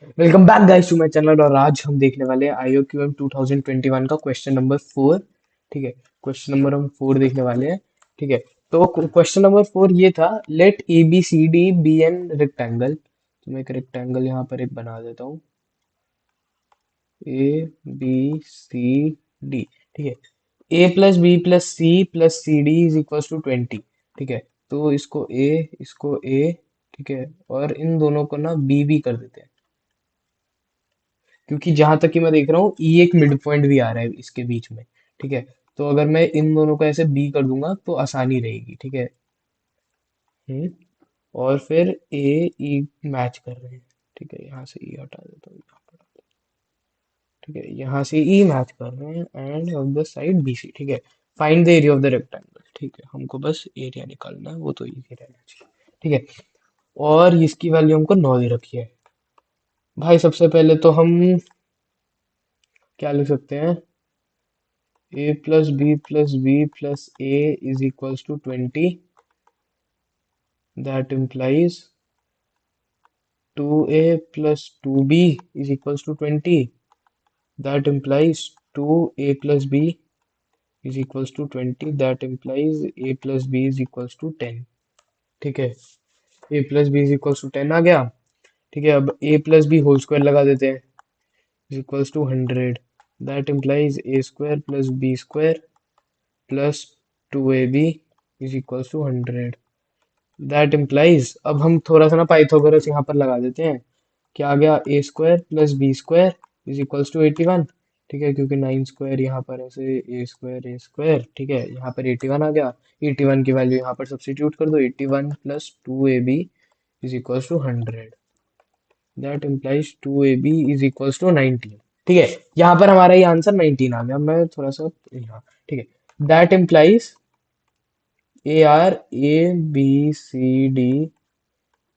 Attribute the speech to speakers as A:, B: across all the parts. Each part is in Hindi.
A: Welcome back guys to my channel. और आज हम देखने वाले हैं IOQM 2021 का क्वेश्चन नंबर 4। ठीक है, क्वेश्चन नंबर हम 4 देखने वाले हैं। ठीक है, तो क्वेश्चन नंबर 4 ये था, let ABCD be an rectangle. तो मैं एक रेक्टेंगल यहाँ पर एक बना देता हूँ, ABCD। ठीक है, A+B+C+CD इज इक्वल टू 20। ठीक है, तो इसको A, ठीक है, और इन दोनों को ना B कर देते हैं, क्योंकि जहां तक कि मैं देख रहा हूँ ई एक मिड पॉइंट भी आ रहा है इसके बीच में। ठीक है, तो अगर मैं इन दोनों को ऐसे बी कर दूंगा तो आसानी रहेगी। ठीक है। हम्म और फिर ए ई मैच कर रहे हैं। ठीक है, यहाँ से ई हटा देता हूँ, यहाँ पर। ठीक है, यहाँ से ई मैच कर रहे हैं end of the side BC। ठीक है, find the area of the rectangle. ठीक है, हमको बस एरिया निकालना है, वो तो इजी रहना चाहिए। ठीक है, और इसकी वैल्यू हमको 9 दे रखी है। भाई सबसे पहले तो हम क्या लिख सकते हैं, A+B+B+A is equals to 20. That implies 2A plus 2B is equals to 20. That implies 2A plus B is equals to 20. That implies A plus B is equals to 10. ठीक है, A plus B is equals to 10 आ गया। ठीक है, अब A plus B whole square लगा देते हैं, is equals to 100. That implies A square plus B square plus 2AB is equals to 100. That implies, अब हम थोड़ा सा ना पाइथागोरस यहाँ पर लगा देते हैं। क्या आ गया, A² + B² is equals to 81। ठीक है, क्योंकि 9² यहाँ पर ऐसे A², ठीक है, यहाँ पर 81 आ गया। 81 की वैल्यू यहाँ पर सब्स्टिट्यूट कर दो, 81 + 2AB is equals to 100। That implies 2AB is equals to 19। ठीक है, यहाँ पर हमारा ये आंसर 19 आ गया। मैं थोड़ा सा यहाँ, ठीक है, that implies AR ABCD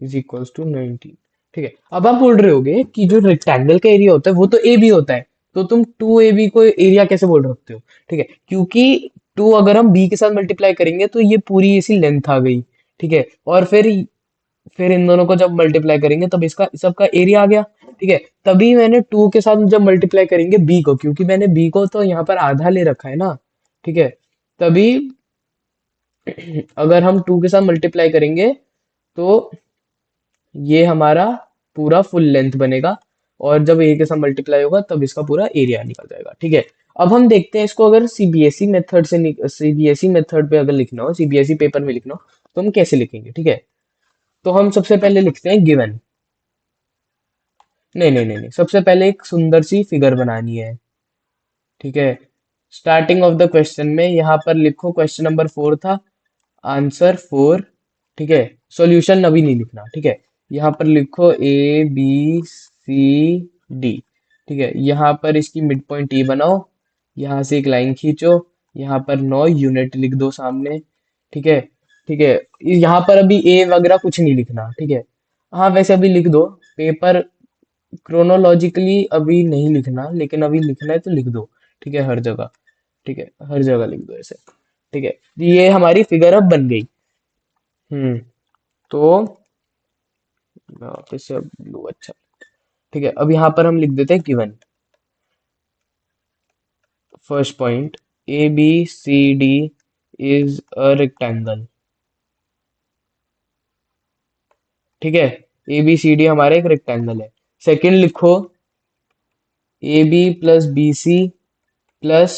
A: is equals to 19। ठीक है, अब आप बोल रहे होगे कि जो रेक्टेंगल का एरिया होता है वो तो ए बी होता है, तो तुम 2AB को एरिया कैसे बोल रखते हो। ठीक है, क्योंकि 2 अगर हम B के साथ मल्टीप्लाई करेंगे तो ये पूरी इसी लेंथ आ गई। ठीक है, और फिर इन दोनों को जब मल्टीप्लाई करेंगे तब इसका सबका एरिया आ गया। ठीक है, तभी मैंने 2 के साथ जब मल्टीप्लाई करेंगे B को, क्योंकि मैंने B को तो यहाँ पर आधा ले रखा है ना। ठीक है, तभी अगर हम 2 के साथ मल्टीप्लाई करेंगे तो ये हमारा पूरा फुल लेंथ बनेगा, और जब ए के साथ मल्टीप्लाई होगा तब इसका पूरा एरिया निकल जाएगा। ठीक है, अब हम देखते हैं इसको, अगर सीबीएसई मेथड पे अगर लिखना हो, सीबीएसई पेपर में लिखना हो, तो हम कैसे लिखेंगे। ठीक है, तो हम सबसे पहले लिखते हैं गिवन। नहीं नहीं नहीं नहीं, सबसे पहले एक सुंदर सी फिगर बनानी है। ठीक है, स्टार्टिंग ऑफ द क्वेश्चन में यहाँ पर लिखो, क्वेश्चन नंबर 4 था, आंसर 4। ठीक है, सॉल्यूशन अभी नहीं लिखना। ठीक है, यहाँ पर लिखो ABCD। ठीक है, यहाँ पर इसकी मिड पॉइंट E बनाओ, यहाँ से एक लाइन खींचो, यहाँ पर 9 यूनिट लिख दो सामने। ठीक है, ठीक है, यहाँ पर अभी ए वगैरह कुछ नहीं लिखना। ठीक है, हाँ वैसे अभी लिख दो, पेपर क्रोनोलॉजिकली अभी नहीं लिखना, लेकिन अभी लिखना है तो लिख दो। ठीक है, हर जगह। ठीक है, हर जगह लिख दो ऐसे। ठीक है, ये हमारी फिगर अब बन गई। तो मैं वापस से अब ब्लू, अच्छा। ठीक है, अब यहाँ पर हम लिख देते हैं given. First point, ABCD is a rectangle. ठीक है, ABCD हमारा एक रेक्टेंगल है। सेकंड लिखो, AB + BC +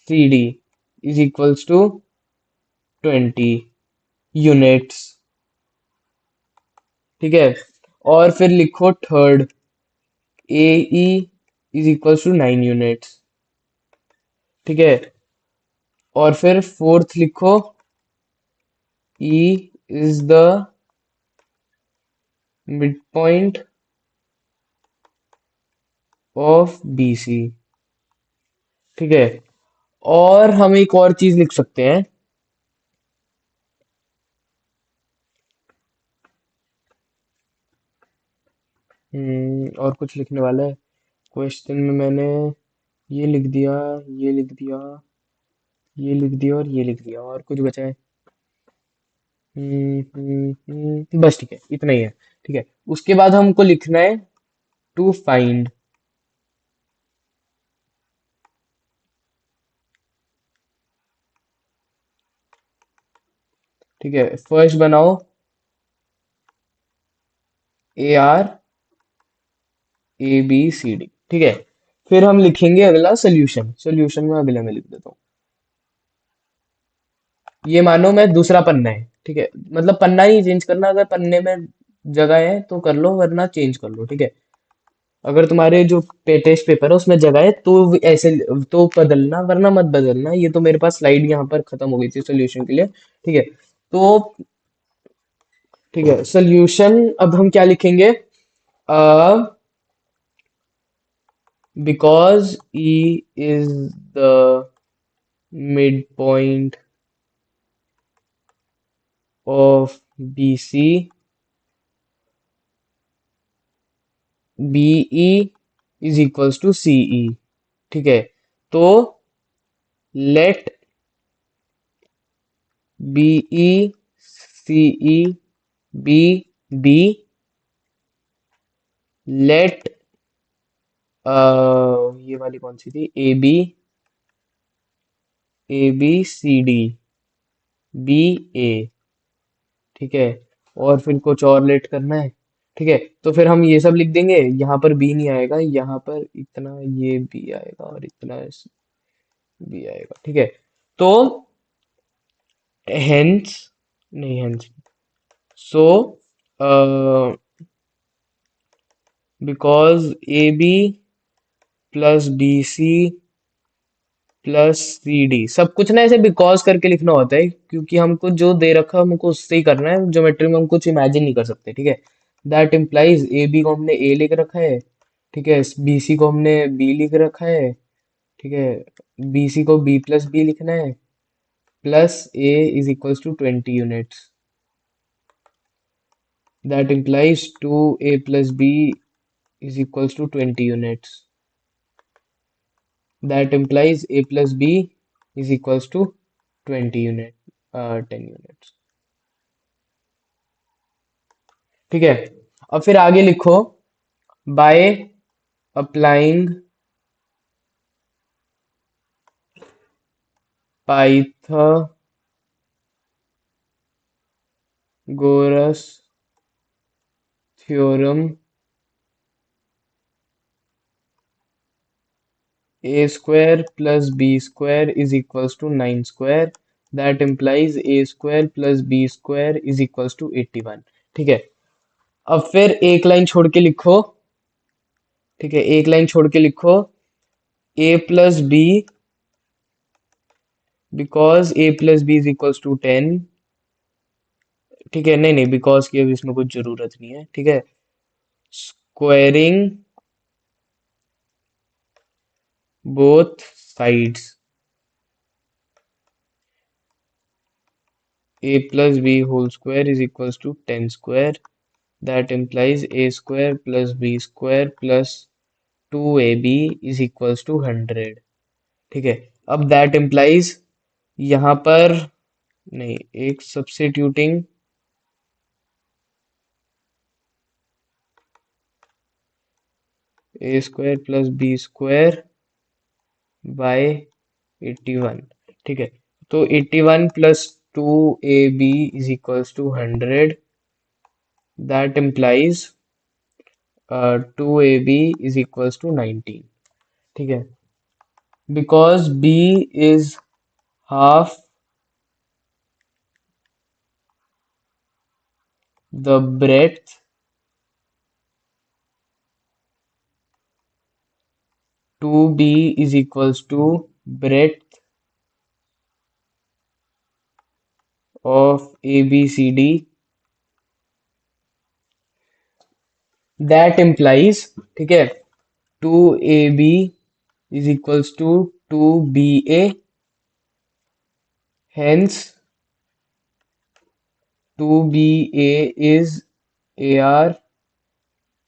A: CD is equals to 20 units. ठीक है, और फिर लिखो third, AE is equals to 9 units. ठीक है, और फिर फोर्थ लिखो, E is the midpoint of BC। ठीक है, और हम एक और चीज लिख सकते हैं। और कुछ लिखने वाला है क्वेश्चन में, मैंने ये लिख दिया, ये लिख दिया, ये लिख दिया और ये लिख दिया, और कुछ बचा है। बस ठीक है, इतना ही है। ठीक है, उसके बाद हमको लिखना है टू फाइंड। ठीक है, फर्स्ट बनाओ AR ABCD। ठीक है, फिर हम लिखेंगे अगला सोल्यूशन। सोल्यूशन में अगले में लिख देता हूँ। ये मानो मैं दूसरा पन्ना है, ठीक है, मतलब पन्ना नहीं चेंज करना, अगर पन्ने में जगह है तो कर लो वरना चेंज कर लो। ठीक है, अगर तुम्हारे जो टेस्ट पेपर है उसमें जगह है तो ऐसे तो बदलना, वरना मत बदलना। ये तो मेरे पास स्लाइड यहाँ पर खत्म हो गई थी सोल्यूशन के लिए। ठीक है, तो ठीक है, सोल्यूशन अब हम क्या लिखेंगे? Because E is the mid point of BC, BE is equals to CE। ठीक है, तो let BE CE be D, let ये वाली कौन सी थी, ABCD BA। ठीक है, और फिर कुछ और लेट करना है। ठीक है, तो फिर हम ये सब लिख देंगे, यहाँ पर बी नहीं आएगा, यहाँ पर इतना ये बी आएगा और इतना बी आएगा। ठीक है, तो हेंस, नहीं hence, so because AB plus BC plus CD, सब कुछ ना ऐसे बिकॉज करके लिखना होता है, क्योंकि हमको जो दे रखा है हमको उससे ही करना है, ज्योमेट्री में हम कुछ इमेजिन नहीं कर सकते। ठीक है, दैट इम्प्लाइज AB को हमने A लिख रखा है। ठीक है, BC को हमने B लिख रखा है। ठीक है, BC को B प्लस B लिखना है, plus A is equals to 20 units. That implies 2A plus B is equals to 20 units. That implies A plus B is equals to 20 unit, 10 units। ठीक है, अब फिर आगे लिखो, by applying Pythagoras theorem, A square plus B square is equals to 9 square। That implies A square plus B square is equals to 81। ठीक है, अब फिर एक लाइन छोड़ के लिखो। ठीक है, एक लाइन छोड़ के लिखो, A plus B, because A plus B is equals to 10। ठीक है, नहीं नहीं, बिकॉज की अब इसमें कुछ जरूरत नहीं है। ठीक है, squaring both sides, A plus B whole square is equals to 10 square. That implies A square plus B square plus 2AB is equals to 100। ठीक है, अब दैट implies यहाँ पर, नहीं, एक substituting A square plus B square by 81। ठीक है, तो 81 plus 2AB is equals to 100। That implies 2AB is equals to 19। ठीक है, because B is half the breadth, 2B is equals to breadth of ABCD। That implies, ठीक है, 2AB is equals to 2BA, hence 2BA is AR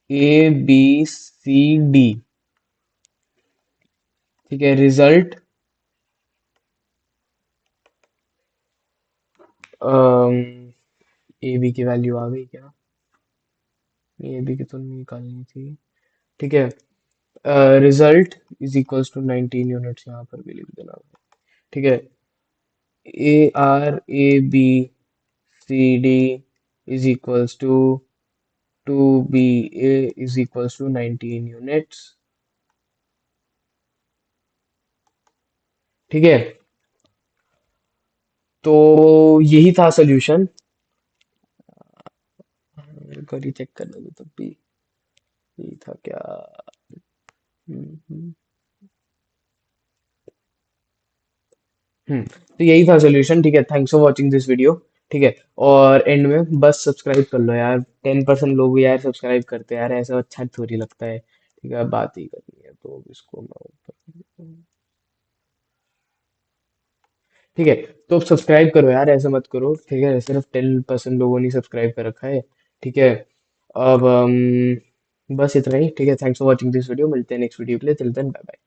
A: ABCD। ठीक है, रिजल्ट AB की वैल्यू आ गई क्या? AB की तो निकालनी थी। ठीक है। Result is equals to 19 units, यहाँ पर भी लिख देना। ठीक है। ARABCD is equals to 2BA is equals to 19 units। ठीक है। तो यही था सोल्यूशन। मेरे को रिचेक करने दो तब भी। यही था क्या? हम्म। तो यही था सोल्यूशन। ठीक है, thanks for watching this video. ठीक है। और एंड में बस सब्सक्राइब कर लो यार, 10% लोग यार सब्सक्राइब करते हैं यार, ऐसा अच्छा थोड़ी लगता है। ठीक है, बात ही करनी है तो इसको मैं ऊपर। ठीक है। तो सब्सक्राइब करो यार, ऐसा मत करो। ठीक है, सिर्फ 10% लोगों ने सब्सक्राइब कर रखा है। ठीक है। अब बस इतना ही। ठीक है, thanks for watching this video. मिलते हैं नेक्स्ट वीडियो के लिए। Till then bye bye.